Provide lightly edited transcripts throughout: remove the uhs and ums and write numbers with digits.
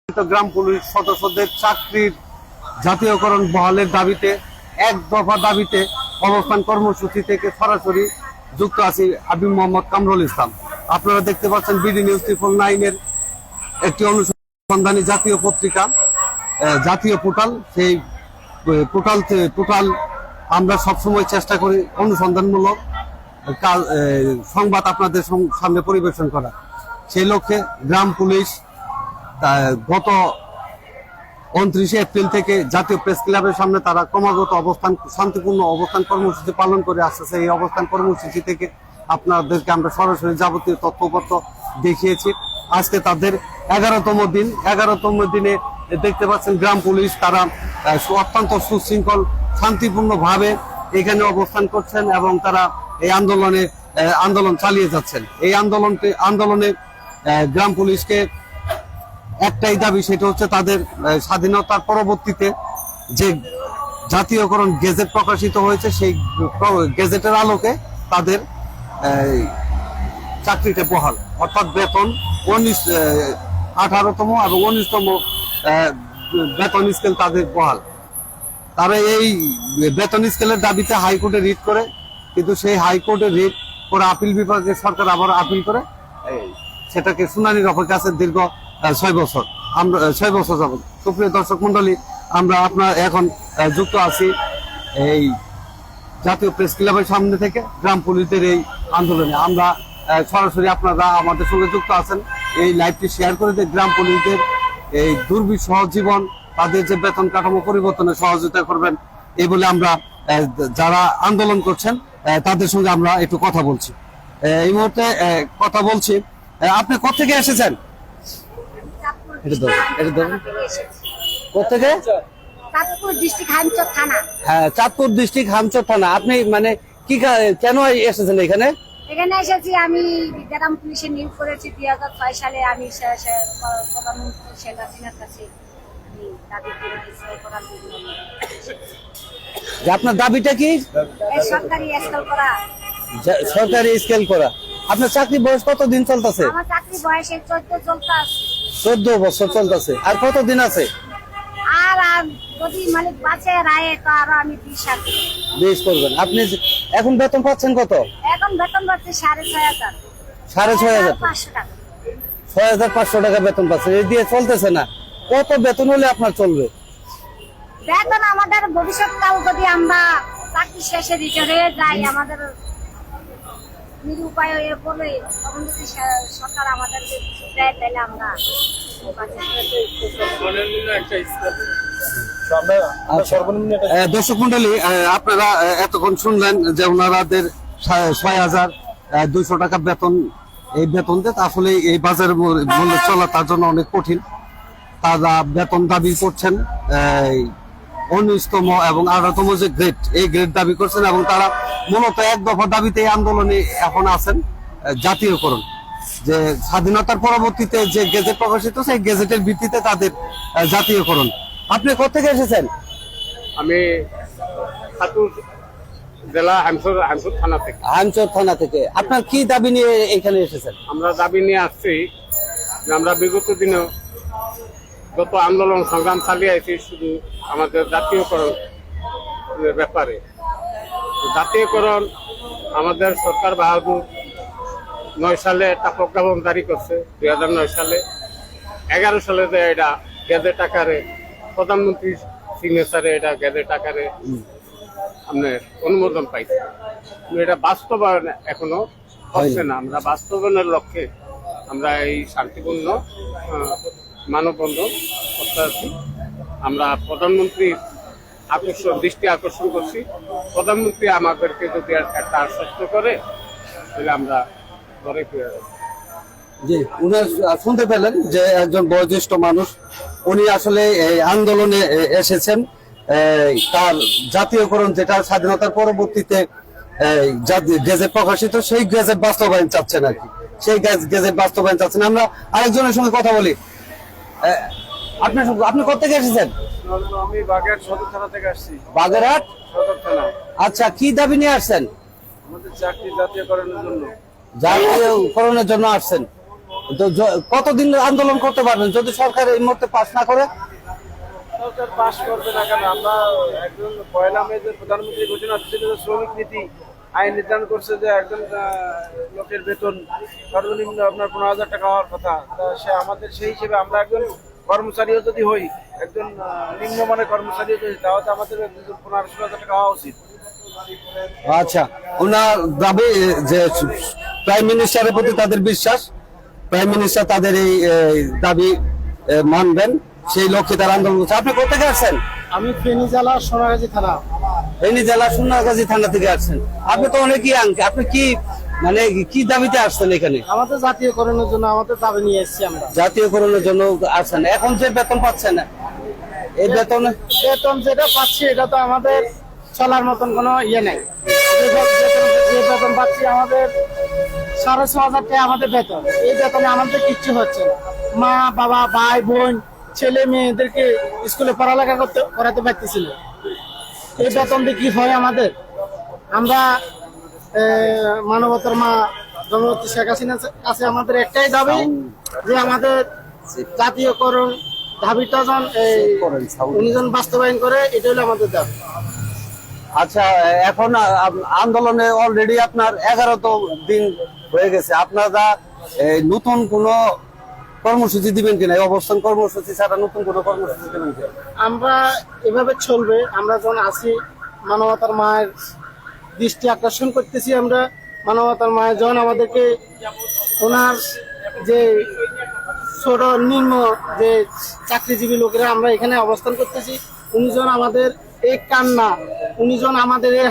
গ্রাম police সদস্যদের চাকরির জাতীয়করণ বহালের দাবিতে এক দফা দাবিতে অবস্থান কর্মসূচি থেকে সরাসরি যুক্ত আছি হাবিব মোহাম্মদ কামরুল ইসলাম। আপনারা দেখতে পাচ্ছেন বিডি নিউজ 999-এর একটি অনুসন্ধানী জাতীয় পত্রিকা, জাতীয় পোর্টাল। সেই পোর্টাল আমরা সবসময় চেষ্টা করি অনুসন্ধানমূলক সংবাদ আপনাদের সামনে পরিবেশন করা। সেই লক্ষ্যে গ্রাম পুলিশ গত 29 এপ্রিল থেকে জাতীয় প্রেস ক্লাবের সামনে তারা ক্রমাগত শান্তিপূর্ণ অবস্থান কর্মসূচি পালন করে আসতেছে। এই অবস্থান কর্মসূচি থেকে আপনাদেরকে আমরা সরাসরি যাবতীয় তথ্যপত্র দেখিয়েছি। আজকে তাদের 11তম দিন। 11তম দিনে দেখতে পাচ্ছেন গ্রাম পুলিশ তারা অত্যন্ত সুশৃঙ্খল শান্তিপূর্ণভাবে এখানে অবস্থান করছেন এবং তারা এই আন্দোলন চালিয়ে যাচ্ছেন। এই আন্দোলনে গ্রাম পুলিশকে একটাই দাবি, সেটা হচ্ছে তাদের স্বাধীনতার পরবর্তীতে যে জাতীয়করণ গেজেট প্রকাশিত হয়েছে সেই গেজেটের আলোকে তাদের চাকরিতে বহাল, অর্থাৎ বেতন 18তম এবং 19তম বেতন স্কেল তাদের বহাল। তারা এই বেতন স্কেলের দাবিতে হাইকোর্টে রিট করে, কিন্তু সেই হাইকোর্টে রিট করে আপিল বিভাগের সরকার আবার আপিল করে সেটাকে শুনানির অপেক্ষা আছে দীর্ঘ 6 বছর। আমরা 6 বছর যাবত। সুপ্রিয় দর্শক মন্ডলী, আমরা আপনার এখন যুক্ত আছি এই জাতীয় প্রেস ক্লাবের সামনে থেকে গ্রাম পুলিশের এই আন্দোলনে। আমরা সরাসরি আপনারা আমাদের সঙ্গে যুক্ত আছেন, এই লাইভটি শেয়ার করে দিয়ে গ্রাম পুলিশদের এই দুর্বিষহ জীবন, তাদের যে বেতন কাঠামো পরিবর্তনে সহযোগিতা করবেন এই বলে আমরা যারা আন্দোলন করছেন তাদের সঙ্গে আমরা একটু কথা বলছি। এই মুহূর্তে কথা বলছি। আপনি কোথেকে এসেছেন? কোথেকে? চাঁদপুর ডিস্ট্রিক্ট হামচর থানা। হ্যাঁ, চাঁদপুর ডিস্ট্রিক্ট হামচর থানা। আপনি মানে কি কেন এসেছেন এখানে? এখানে এসেছি, আমি গ্রাম পুলিশে নিয়োগ করেছি 2006 সালে। আমি প্রধানমন্ত্রী শেখ হাসিনার কাছে দাবি করেছি করার জন্য। আপনার দাবিটা কি? সরকারি স্কেল করা। সরকারি স্কেল করা। আপনার চাকরি বয়স কতদিন চলতেছে? আমার চাকরি বয়সে 14 চলতে আছে। 14 বছর চলতেছে। আর কতদিন আছে? আর যদি মালিক বাঁচে রায়ে তো আরো আমি 20 করবেন। আপনি এখন বেতন পাচ্ছেন কত? এখন বেতন পাচ্ছি 6,500। 6,500 টাকা। 6,500 টাকা বেতন পাচ্ছেন। এই দিয়ে চলতেছে না। কত বেতন হলে আপনার চলবে? বেতন আমাদের ভবিষ্যৎকাল যদি আমরা চাকরি শেষে রিটায়ার হয়ে যাই, আমাদের নিরুপায় হয়ে পড়ে, তখন যদি সরকার আমাদেরকে দেয় তাহলে আমরা দর্শক মন্ডলী, আপনারা এতক্ষণ শুনলেন যে ওনাদের 6,200 টাকা বেতন। এই বেতন দিয়ে আসলে এই বাজারের মূল্যে চলা তার জন্য অনেক কঠিন। তারা বেতন দাবি করছেন 19তম এবং 18তম যে গ্রেড, এই গ্রেড দাবি করছেন এবং তারা মূলত এক দফা দাবিতে এই আন্দোলনে এখন আছেন, জাতীয়করণ। যে স্বাধীনতার পরবর্তীতে যে গেজেট প্রকাশিত সেই গেজেটের ভিত্তিতে তাদের জাতীয়করণ। আপনি কোথেকে এসেছেন? আমি চাঁদপুর জেলা হামচর থানা থেকে। হামচর থানা থেকে। আপনার কি দাবি নিয়ে এখানে এসেছেন? আমরা দাবি নিয়ে আসছি যে আমরা বিগত দিনে যত আন্দোলন সংগ্রাম চালিয়ে আছি শুধু আমাদের জাতীয়করণ ব্যাপারে। জাতীয়করণ আমাদের সরকার বাহাদুর 9 সালে একটা প্রজ্ঞাপন জারি করছে, 2009 সালে। 11 সালে যে এটা গেজেট আকারে প্রধানমন্ত্রী সিগনেচারে এটা গেজেট আকারে আপনার অনুমোদন পাইছে। এটা বাস্তবায়ন এখনো হচ্ছে না। আমরা বাস্তবায়নের লক্ষ্যে আমরা এই শান্তিপূর্ণ মানববন্ধন করতে আছি। আমরা প্রধানমন্ত্রীর দৃষ্টি আকর্ষণ করছি। প্রধানমন্ত্রী আমাদেরকে যদি একটা আশ্বস্ত করে তাহলে আমরা ঘরে ফিরে যাব। জি, উনি শুনতে পেলেন যে একজন বয়োজ্যেষ্ঠ মানুষ, উনি আসলে এই আন্দোলনে এসেছেন। তার জাতীয়করণ যেটা স্বাধীনতার পরবর্তীতে গেজেট প্রকাশিত সেই গেজেট বাস্তবায়ন চাচ্ছেন আর কি। সেই গেজেট বাস্তবায়ন চাচ্ছেন। আমরা আরেকজনের সঙ্গে কথা বলি। আপনি কোথেকে এসেছেন? আমি বাগেরহাট সদর থানা থেকে আসছি। বাগেরহাট সদর থানা। আচ্ছা, কি দাবি নিয়ে আসছেন? আমাদের চাকরি জাতীয়করণের জন্য। জাতীয়করণের জন্য আসছেন। তো কতদিন আন্দোলন করতে পারবেন যদি সরকার এই মুহূর্তে পাস না করে? সরকার পাশ করবে না কেন? আমরা একজন পয়লা মে যে প্রধানমন্ত্রী ঘোষণা ছিল যে শ্রমিক নীতি আইন নির্ধারণ করছে যে একজন লোকের বেতন সর্বনিম্ন আপনার 15,000 টাকা হওয়ার কথা। তা সে আমাদের সেই হিসেবে আমরা একজন কর্মচারীও যদি হই, একজন নিম্নমানের কর্মচারীও যদি, তাহলে আমাদের 15,000 টাকা হওয়া উচিত। আচ্ছা, ওনার দাবি যে প্রাইম মিনিস্টারের প্রতি তাদের বিশ্বাস, প্রাইম মিনিস্টার তাদের এই দাবি মানবেন, সেই লক্ষ্যে তারা আন্দোলন করছে। আপনি কোথা থেকে আসছেন? আমি ফেনী জেলা সোনাগাজী থানা। ফেনী জেলা সোনাগাজী থানা থেকে আসছেন। আপনি তো অনেক ইয়াং, আপনি কি মানে কি দাবিতে আসছেন এখানে? আমাদের জাতীয়করণের জন্য আমাদের দাবি নিয়ে এসেছি আমরা। জাতীয়করণের জন্য আসছেন। এখন যে বেতন পাচ্ছেন, এই বেতন যেটা পাচ্ছি এটা তো আমাদের চলার মতন কোনো ইয়ে নেই। যে বেতন পাচ্ছি আমাদের 6,500 টাকা আমাদের বেতন। এই বেতনে আমাদের কিচ্ছু হচ্ছে না। মা বাবা ভাই বোন ছেলে মেয়েদেরকে স্কুলে পড়ালেখা করাতে পারতেছি না। এই বেতন দিয়ে কি হয় আমাদের? আমরা মানবতার মা জননেত্রী শেখ হাসিনার কাছে আমাদের একটাই দাবি যে আমাদের জাতীয়করণ দাবিটা উনি যেন বাস্তবায়ন করে, এটা হলো আমাদের দাবি। আচ্ছা, এখন আন্দোলনে অলরেডি আপনার 11 দিন হয়ে গেছে। আপনারা নতুন কোন কর্মসূচি দিবেন কিনা? অবস্থান কর্মসূচি ছাড়া নতুন কোন কর্মসূচি দিবেন কিনা? আমরা এভাবে চলবে। আমরা যখন আসি মানবতার মায়ের দৃষ্টি আকর্ষণ করতেছি। আমরা মানবতার মায়ের যখন আমাদেরকে ওনার যে ছোট নিম্ন যে চাকরিজীবী লোকেরা আমরা এখানে অবস্থান করতেছি, উনি যখন আমাদের এই কান্না, উনি যখন আমাদের এই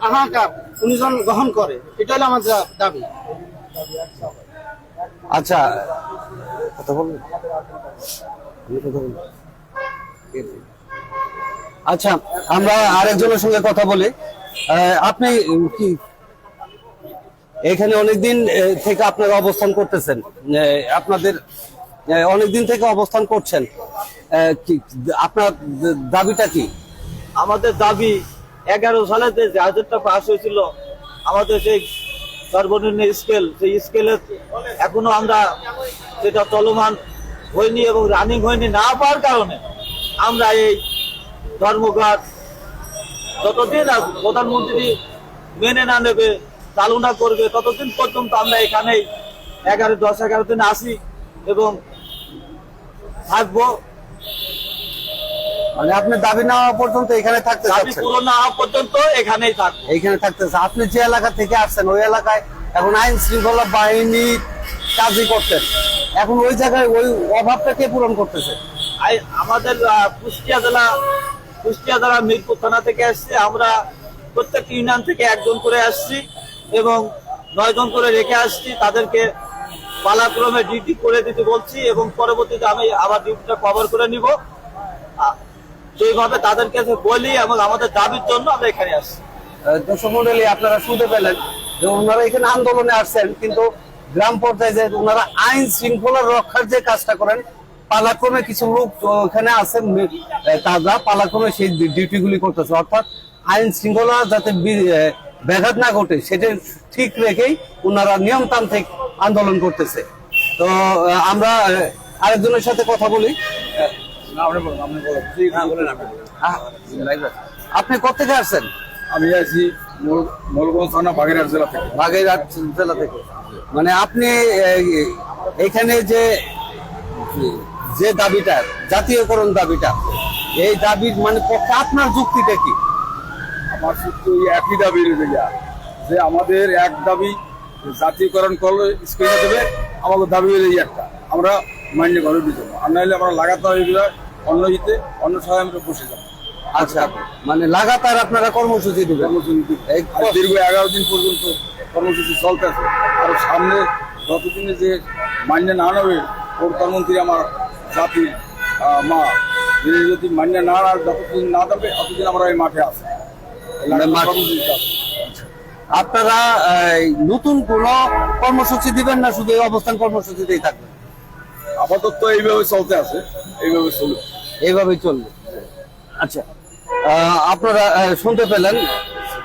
হাহাকার উনি যখন গ্রহণ করে, এটা হলো আমাদের দাবি। আচ্ছা, কথা বলবেন? আচ্ছা, আমরা আরেকজনের সঙ্গে কথা বলি। আপনি কি এখানে অনেকদিন থেকে আপনারা অবস্থান করতেছেন? আপনাদের অনেকদিন থেকে অবস্থান করছেন, আপনার দাবিটা কি? আমাদের দাবি 11 সালে যে বাজেটটা পাস হয়েছিল, আমাদের সেই সর্বনিম্ন স্কেল, সেই স্কেলের এখনো আমরা সেটা চলমান হয়নি এবং রানিং হয়নি না পাওয়ার কারণে আমরা এই ধর্মঘট যতদিন প্রধানমন্ত্রী মেনে না নেবে, চালু না করবে, ততদিন পর্যন্ত আমরা এখানেই 10-11 দিন আসি এবং থাকবো। মানে আপনি দাবি না হওয়া পর্যন্ত এখানে থাকতে দাবি চাচ্ছেন? পূরণ না হওয়া পর্যন্ত এখানেই থাকবো। এইখানে থাকতেছে। আপনি যে এলাকা থেকে আসছেন ওই এলাকায় এখন আইন শৃঙ্খলা বাহিনী কাজই করতেন, এখন ওই জায়গায় ওই অভাবটা কে পূরণ করতেছে? আমাদের কুষ্টিয়া জেলা মিরপুর থানা থেকে আসছে। আমরা প্রত্যেক ইউনিয়ন থেকে 1 জন করে আসছি এবং 9 জন করে রেখে আসছি। তাদেরকে পালাক্রমে ডিউটি করে দিতে বলছি এবং পরবর্তীতে আমি আবার ডিউটিটা কভার করে নিব। সেইভাবে তাদেরকে বলি এবং আমাদের দাবির জন্য আমরা এখানে আসছি। দর্শক মন্ডলী, আপনারা শুনতে পেলেন যে ওনারা এখানে আন্দোলনে আসছেন, কিন্তু গ্রাম পর্যায়ে যে ওনারা আইন শৃঙ্খলা রক্ষার যে কাজটা করেন, পালাক্রমে কিছু লোক ওখানে আছেন, তারা পালাক্রমে সেই ডিউটি গুলি করতেছে, অর্থাৎ আইন শৃঙ্খলা যাতে ব্যাঘাত না ঘটে সেটা ঠিক রেখেই ওনারা নিয়মতান্ত্রিক আন্দোলন করতেছে। তো আমরা আরেকজনের সাথে কথা বলি। আপনি কোথেকে আসছেন? আমি আছি মোলগঞ্জ থানা বাগেরহাট জেলা থেকে। বাগেরহাট জেলা থেকে। মানে আপনি এখানে যে যে দাবিটা, জাতীয়করণ দাবিটা, এই দাবির মানে পক্ষে আপনার যুক্তিটা কি? আমার শুধু একই দাবি যে আমাদের এক দাবি জাতীয়করণ করলে স্কুলে দেবে, আমাদের দাবি হলে একটা আমরা মান্য ঘরে দিতে হবে, আর নাহলে আমরা লাগাতার এগুলো অন্য সহায় আমরা বসে যাবো। আচ্ছা, মানে লাগাতার আপনারা কর্মসূচি দেবেন? কর্মসূচি দীর্ঘ 11 দিন পর্যন্ত কর্মসূচি চলতেছে। আর সামনে যতদিনে যে মান্য না নেবে প্রধানমন্ত্রী আমার জাতির মা, যিনি যদি মান্য না যতদিন না দেবে ততদিন আমরা এই মাঠে আসি। আপনারা নতুন কোন কর্মসূচি দিবেন না, শুধু এই অবস্থান কর্মসূচিতেই থাকবেন? আপাতত এইভাবে চলতে আছে, এইভাবে চলবে, এইভাবেই চলবে। আচ্ছা, আপনারা শুনতে পেলেন,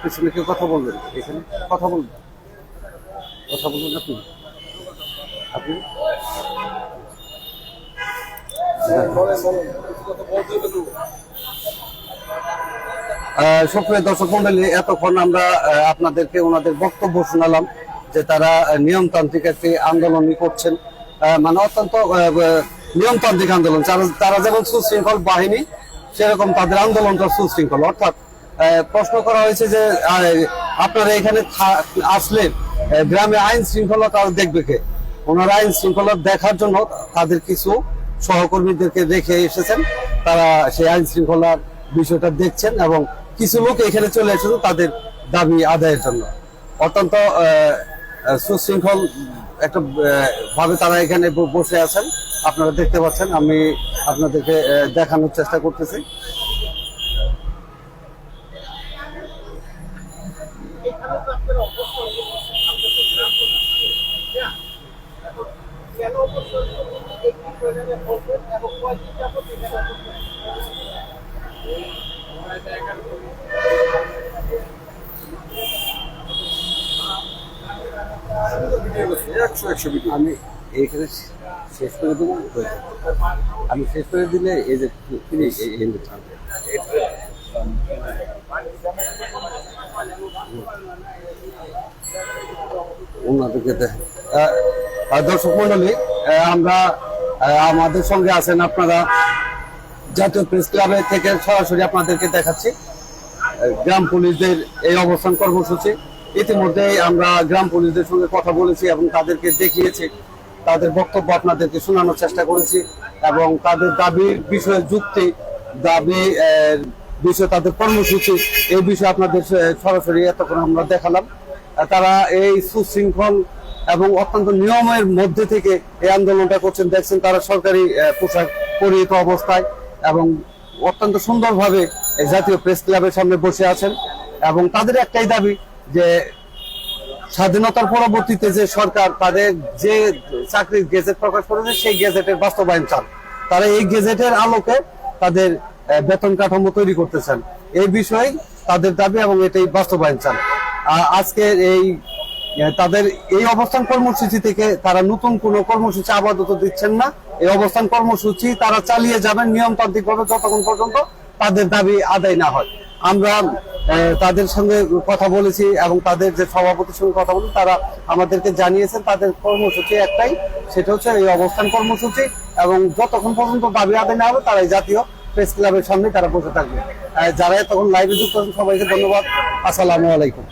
পিছনে কেউ কথা বলবেন? এখানে কথা বলবেন আপনি? সুপ্রিয় দর্শক মন্ডলী, এতক্ষণ আমরা আপনাদেরকে ওনাদের বক্তব্য শোনালাম যে তারা নিয়মতান্ত্রিক একটি আন্দোলনই করছেন, মানে অত্যন্ত নিয়মতান্ত্রিক আন্দোলন। তারা যেমন সুশৃঙ্খল বাহিনী, সেরকম তাদের আন্দোলনটা সুশৃঙ্খল। অর্থাৎ প্রশ্ন করা হয়েছে যে আপনারা এখানে আসলে গ্রামে আইন শৃঙ্খলা দেখবে কে? ওনারা আইন শৃঙ্খলা দেখার জন্য তাদের কিছু সহকর্মীদেরকে রেখে এসেছেন, তারা সেই আইন শৃঙ্খলার বিষয়টা দেখছেন এবং কিছু লোক এখানে চলে এসেছেন তাদের দাবি আদায়ের জন্য। অত্যন্ত সুশৃঙ্খল একটা ভাবে তারা এখানে বসে আছেন, আপনারা দেখতে পাচ্ছেন। আমি আপনাদেরকে দেখানোর চেষ্টা করতেছি। আমি এইখানে শেষ করে দেবো, আমি শেষ করে দিলে এই যে ওনাদেরকে দেখেন। দর্শক মন্ডলী, আমরা আমাদের সঙ্গে আছেন আপনারা জাতীয় প্রেস ক্লাবের থেকে সরাসরি আপনাদেরকে দেখাচ্ছি গ্রাম পুলিশদের এই অবস্থান কর্মসূচি। ইতিমধ্যে আমরা গ্রাম পুলিশদের সঙ্গে কথা বলেছি এবং তাদেরকে দেখিয়েছি, তাদের বক্তব্য আপনাদেরকে শোনানোর চেষ্টা করেছি এবং তাদের দাবির বিষয়ে যুক্তি, দাবি বিষয়ে তাদের কর্মসূচি, এই বিষয়ে আপনাদের সরাসরি এতক্ষণ আমরা দেখালাম। তারা এই সুশৃঙ্খল এবং অত্যন্ত নিয়মের মধ্যে থেকে এই আন্দোলনটা করছেন। দেখছেন তারা সরকারি পোশাক পরিহিত অবস্থায় এবং অত্যন্ত সুন্দরভাবে জাতীয় প্রেস ক্লাবের সামনে বসে আছেন এবং তাদের একটাই দাবি যে স্বাধীনতার পরবর্তীতে যে সরকার তাদের যে চাকরির গেজেট প্রকাশ করেছে সেই গেজেটের বাস্তবায়ন চান। তারা এই গেজেটের আলোকে তাদের বেতন কাঠামো তৈরি করতেছেন, এই বিষয়ে তাদের দাবি এবং এটাই বাস্তবায়ন চান। আজকে এই তাদের এই অবস্থান কর্মসূচি থেকে তারা নতুন কোনো কর্মসূচি আপাতত দিচ্ছেন না। এই অবস্থান কর্মসূচি তারা চালিয়ে যাবেন নিয়মতান্ত্রিকভাবে যতক্ষণ পর্যন্ত তাদের দাবি আদায় না হয়। আমরা তাদের সঙ্গে কথা বলেছি এবং তাদের যে সভাপতির সঙ্গে কথা বলেছি, তারা আমাদেরকে জানিয়েছেন তাদের কর্মসূচি একটাই, সেটা হচ্ছে এই অবস্থান কর্মসূচি এবং যতক্ষণ পর্যন্ত দাবি আদায় না হবে তারা এই জাতীয় প্রেস ক্লাবের সামনে তারা বসে থাকবে। যারা তখন লাইভে যুক্ত আছেন সবাইকে ধন্যবাদ। আসসালামু আলাইকুম।